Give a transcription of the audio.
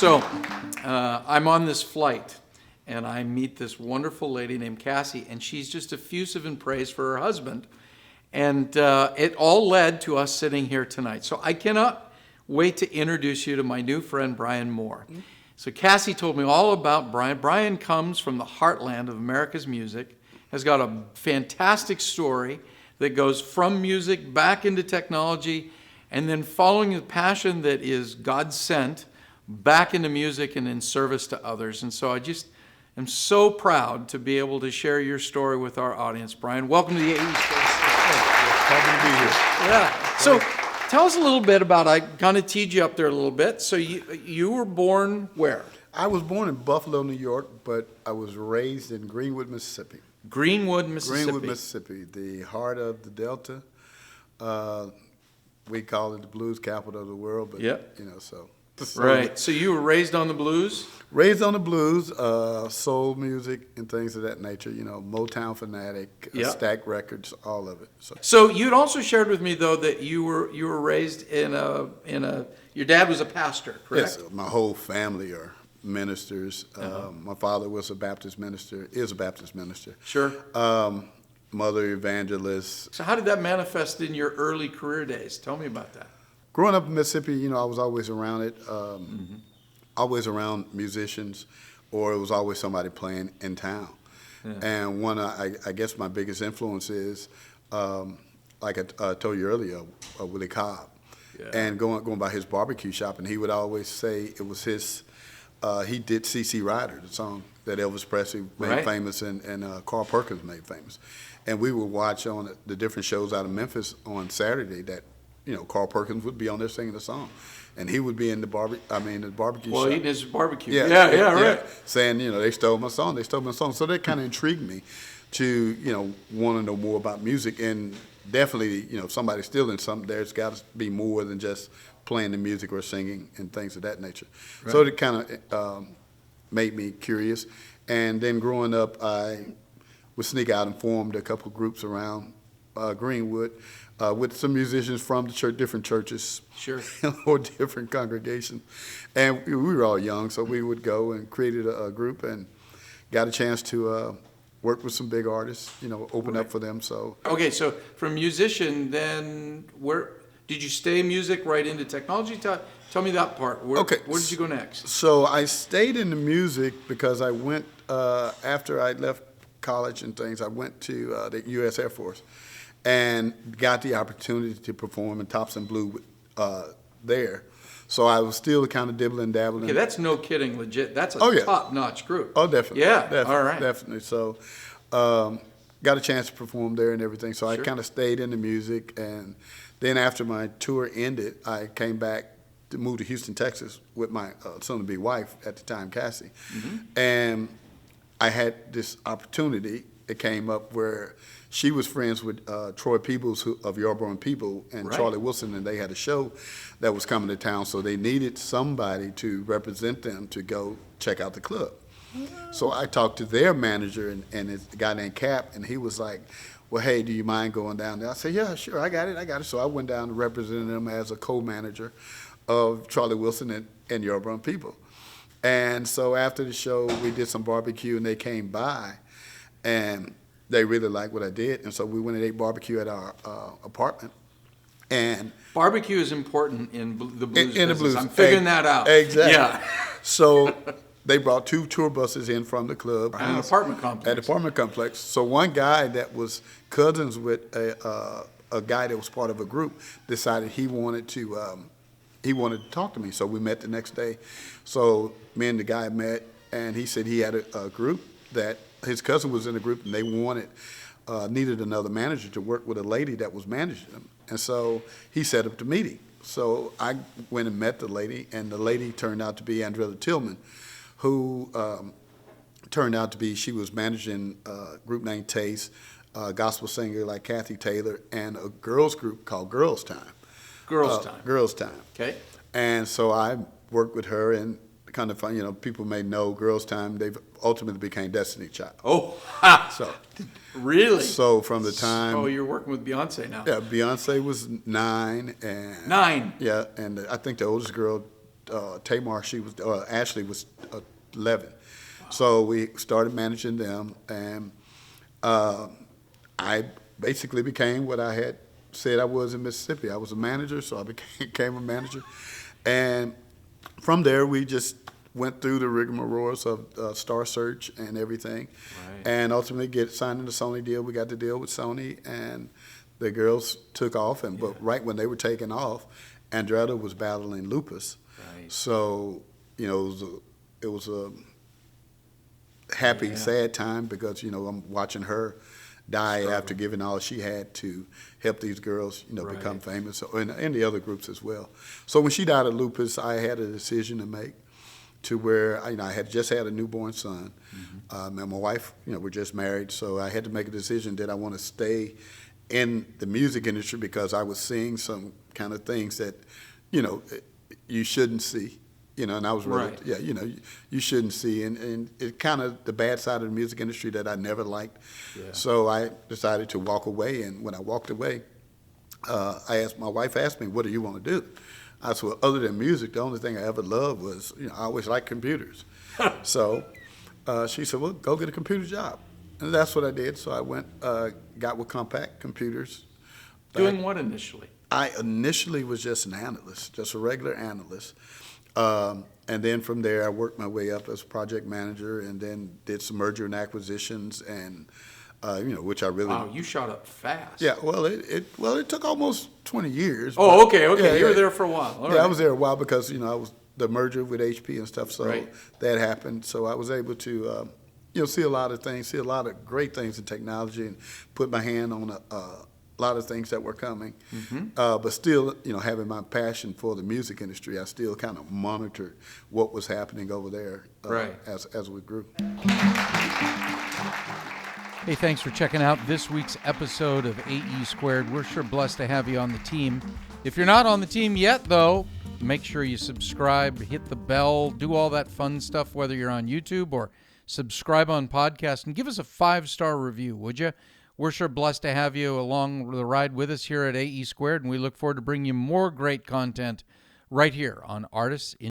So I'm on this flight, and I meet this wonderful lady named Cassie, and she's just effusive in praise for her husband. And it all led to us sitting here tonight. So I cannot wait to introduce you to my new friend, Brian Moore. So Cassie told me all about Brian. Brian comes from the heartland of America's music, has got a fantastic story that goes from music back into technology, and then following a passion that is God-sent back into music and in service to others. And so I just am so proud to be able to share your story with our audience. Brian, welcome to the AE Space. Happy to be here. Yeah. So tell us a little bit about, I kind of teed you up there a little bit. So you were born where? I was born in Buffalo, New York, but I was raised in Greenwood, Mississippi. Greenwood, Mississippi. Greenwood, Mississippi, the heart of the Delta. We call it the blues capital of the world, but Yep. so. Right. So you were raised on the blues? Raised on the blues, soul music and things of that nature. Motown fanatic, Yep. Stack Records, all of it. So you'd also shared with me though that you were raised in a your dad was a pastor, correct? Yes, my whole family are ministers. My father was a Baptist minister, is a Baptist minister. Sure. Mother evangelist. So how did that manifest in your early career days? Tell me about that. Growing up in Mississippi, I was always around it, always around musicians, or it was always somebody playing in town. Yeah. And one, I guess my biggest influence is, like I told you earlier, Willie Cobb. Yeah. And going by his barbecue shop, and he would always say it was his, he did C.C. Rider, the song that Elvis Presley made famous and Carl Perkins made famous. And we would watch on the different shows out of Memphis on Saturday that, Carl Perkins would be on there singing the song. And he would be in the barbecue shop. Well, eating his barbecue. Yeah, right. Saying, they stole my song, So that kind of intrigued me to, want to know more about music. And definitely, if somebody's stealing something, there's got to be more than just playing the music or singing and things of that nature. Right. So it kind of made me curious. And then growing up, I would sneak out and formed a couple of groups around Greenwood with some musicians from the church, different churches, sure, or different congregations. And we were all young, so we would go and created a group and got a chance to work with some big artists, open up for them. So okay, so from musician, then where did you stay music right into technology? Tell me that part. Where did you go next? So I stayed in the music because I went after I left college and things. I went to the U.S. Air Force and got the opportunity to perform in Thompson Blue there. So I was still kind of dibbling, dabbling. Okay, that's no kidding, legit. That's a top-notch group. Oh, definitely. Yeah, all right. Definitely. So got a chance to perform there and everything. So I kind of stayed in the music. And then after my tour ended, I came back to move to Houston, Texas with my soon-to-be wife at the time, Cassie. Mm-hmm. And I had this opportunity. It came up where she was friends with Troy Peebles of Yarborough and People and Charlie Wilson, and they had a show that was coming to town, so they needed somebody to represent them to go check out the club. So I talked to their manager and a guy named Cap, and he was like, well, hey, do you mind going down there? I said, yeah, sure, I got it. So I went down to represent them as a co-manager of Charlie Wilson and Yarborough and People. And so after the show, we did some barbecue, and they came by, and they really liked what I did. And so we went and ate barbecue at our apartment. And barbecue is important in the blues in business. The blues. I'm figuring that out. Exactly. Yeah. So they brought 2 tour buses in from the club. At an apartment complex. At the apartment complex. So one guy that was cousins with a guy that was part of a group decided he wanted to talk to me. So we met the next day. So me and the guy met, and he said he had a group that his cousin was in a group, and they needed another manager to work with a lady that was managing them. And so he set up the meeting. So I went and met the lady, and the lady turned out to be Andrella Tillman, who turned out to be, she was managing a group named Taste, a gospel singer like Kathy Taylor, and a girls group called Girls Tyme. Girls Tyme. Girls Tyme. Okay. And so I worked with her, and kind of fun, people may know Girls Tyme. They've ultimately became Destiny Child. Oh, ha. So really? So from the time. Oh, you're working with Beyonce now. Yeah, Beyonce was 9 and. 9. Yeah, and I think the oldest girl Tamar, Ashley was 11. So we started managing them, and I basically became what I had said I was in Mississippi. I was a manager, so I became a manager. And from there, we just went through the rigmaroles of Star Search and everything, Right. and ultimately get signed in the Sony deal. We got the deal with Sony, and the girls took off. But right when they were taking off, Andretta was battling lupus. Right. So it was a happy, sad time because I'm watching her die after giving all she had to help these girls, Right. become famous, and the other groups as well. So when she died of lupus, I had a decision to make, to where I had just had a newborn son, and my wife, we're just married, so I had to make a decision that I want to stay in the music industry because I was seeing some kind of things that, you shouldn't see. And I was really, Right. you shouldn't see, and it kind of the bad side of the music industry that I never liked. Yeah. So I decided to walk away, and when I walked away, my wife asked me, "What do you want to do?" I said, "Well, other than music, the only thing I ever loved was, I always liked computers." So she said, "Well, go get a computer job," and that's what I did. So I went, got with Compact Computers. Doing what initially? I initially was just an analyst, just a regular analyst. And then from there, I worked my way up as project manager, and then did some merger and acquisitions, and which I really. Wow, you shot up fast. Yeah, well, it took almost 20 years. Oh, but- okay. Yeah, You were yeah. there for a while. All Yeah, I right. was there a while because I was the merger with HP and stuff, so Right. that happened. So I was able to see a lot of things, see a lot of great things in technology, and put my hand on a lot of things that were coming. But still, having my passion for the music industry, I still kind of monitored what was happening over there Right. as we grew. Hey, thanks for checking out this week's episode of AE Squared. We're sure blessed to have you on the team. If you're not on the team yet, though, make sure you subscribe, hit the bell, do all that fun stuff, whether you're on YouTube or subscribe on podcast, and give us a 5-star review, would you? We're sure blessed to have you along the ride with us here at AE Squared, and we look forward to bringing you more great content right here on Artists in